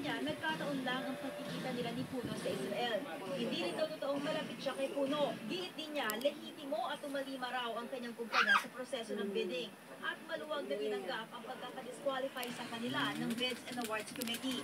niya, nagkataon lang ang pagkikita nila ni Puno sa Israel. Hindi rin daw totoong malapit siya kay Puno. Giit din niya, lehitimo at tumalima raw ang kanyang kumpanya sa proseso ng bidding. At maluwag na tinanggap ang pagkakadisqualify sa kanila ng Bids and Awards Committee.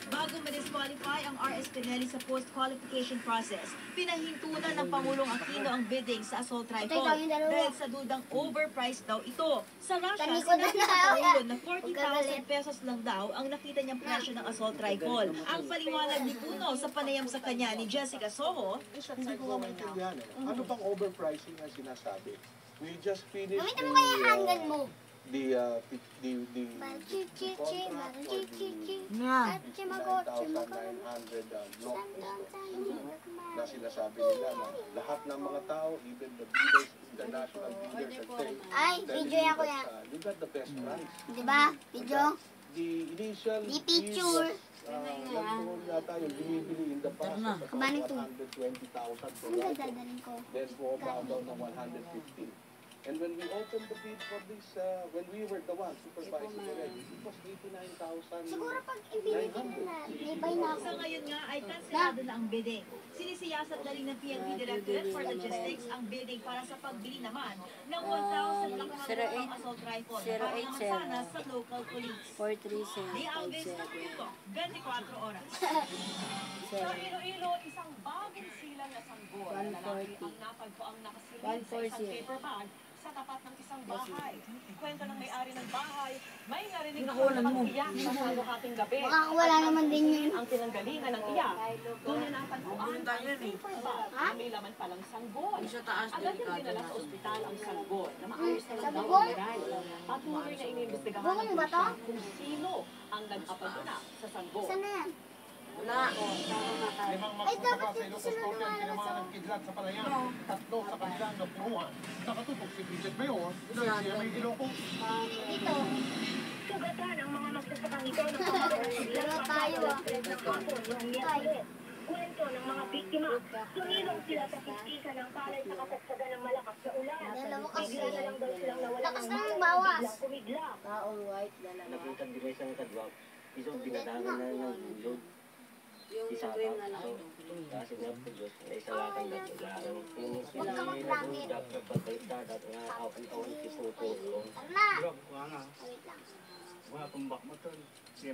Bago ma-disqualify ang RS Pinelli sa post-qualification process, pinahintunan ng Pangulong Aquino ang bidding sa assault rifle dahil sa dudang overpriced daw ito. Sa Russia, sinabi ng Pangulo na 40,000 pesos lang daw ang nakita niyang presyo ng assault rifle. Ang paliwanag ni Puno sa panayam sa kanya ni Jessica Soho, hindi ko nga maintindihan eh. Ano bang overpricing ang sinasabi? We just finished Gamitin mo kaya handgun mo. the contract for the 9,900 block na sinasabi nila na lahat ng mga tao, even the bidders, the national bidders are saying Ay, video yan kuya. you got the best price. Diba? Video? The initial Di picture. yata yung binibili in the past was Kabanin to. 120,000 per Ang rifle. dadalhin ko. Then bumaba daw ng 115. And when we opened the bid for this, when we were the ones supervising already, it was 89,000. Siguro pag ibili ko na, may buy na ako. sa ngayon nga ay kanselado na ang bidding. Sinisiyasat na rin ng PNP Directorate for Logistics ang bidding para sa pagbili naman ng 1,000 lakang assault rifle na para naman sana sa local police. 437. Di Alves na minuto, 24 oras. Sa Iloilo, isang bagong silang na sanggol. Lalaki ang natagpo ang nakasilid sa isang paper bag sa tapat ng isang bahay. Kwento ng may-ari ng bahay, may narinig ako na pag-iyak sa hating gabi. Makakawala naman din yun. Ang pinanggalingan ng iyak, doon niya natagpuan ang paper bag na may laman palang sanggol. Agad niyang dinala sa ospital ang sanggol na maayos na lang daw ang meral. Patuloy na iniimbestigahan ng pulisya kung sino ang nag-apaduna sa sanggol. Saan na yan? Wala. Ay, dapat dito sila Ginawa lumalabas. ng kidlat sa palayan. Tatlo sa kanilang napunuan. Nakatutok si Bridget Mayor dahil siya may iloko. Dito. Sugatan ang mga magsasakang ito ng pamamagitan Laro tayo ah. ng hapon noong Miyerkules. Kwento ng mga biktima, sumilong sila sa kiskisa ng palay sa kasagsagan ng malakas na ulan. Dalawa kasi. Bigla na lang daw silang nawalan Lakas ng na ng malay, bawas. biglang kumidlap. Taong white, dalawa. Napunta din sa kadwag. Isang pinadaman na ng load. Yung Isa green pa. na lang. Kasi nga po Diyos, may isa lang kang gagawin. Huwag ka mag-bracket. Dapat pagkalitada nga awan-awan si Puto. Tara na. Wait lang. Mga tumbak mo to.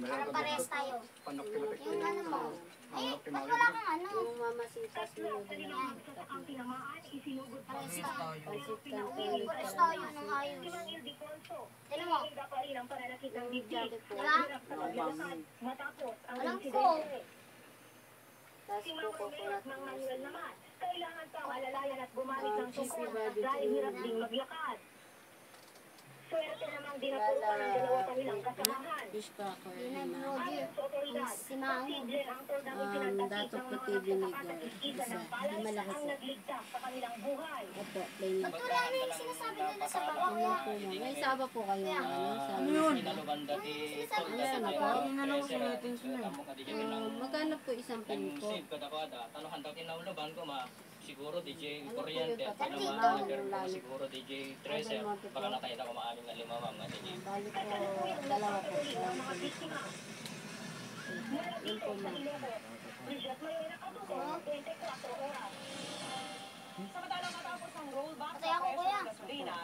Para pares tayo. Panok Yung ano mo. Eh, ba't wala kang ano? Yung mamasitas mo Tatlo yun. sa limang magsasakang tinamaan, isinugod pa Pares nila. tayo. Pero Pares pinauwi pa Pares rin tayo ng ayos. si Mang Ildefonso. Tignan mo. Hinihinda pa rin ang pananakit ng dibdib. Diba? Hirap sa paglalakad matapos ang Alam ko. insidente. Tapos Si po Mang Romeo coconut. at Mang Manuel naman, kailangan pang alalayan at bumalik ng cheesy tukol barbecue. dahil hirap ding maglakad. Swerte namang dinapuruan ng dalawa kanilang kasamahan. Fish cracker. Yun na, na. Ayon sa otoridad, Si Mang. posible ang toldang ipinagtakip dato ng mga puti vinegar. magsasaka sa kiskisa ng Isa. palay Malaki ang po. nagligtas sa kanilang buhay. Opo, plain Ba't wala na yung sinasabi nila sa baba? Ano po mo? May saba po kayo. Ano? Sa Pinalubanda di Sinasabi nila sa Ano baba? po? Yung ano sa meetings na Magkano po isang pin po? save ko ako ada. Tanuhan daw kinahulugan ko ma. Siguro DJ Ano po Kuryente. yung Pero tatlo? pero siguro DJ Treasure. Baka nakita ko maalim na lima mga DJ. Bali po, dalawa po. Ang mga biktima. Mula dito sa Ilocos, Bridget Mayor nakatuto ng 24 oras. Samantalang matapos ang rollback Patay sa ako, presyo kuya. ng gasolina,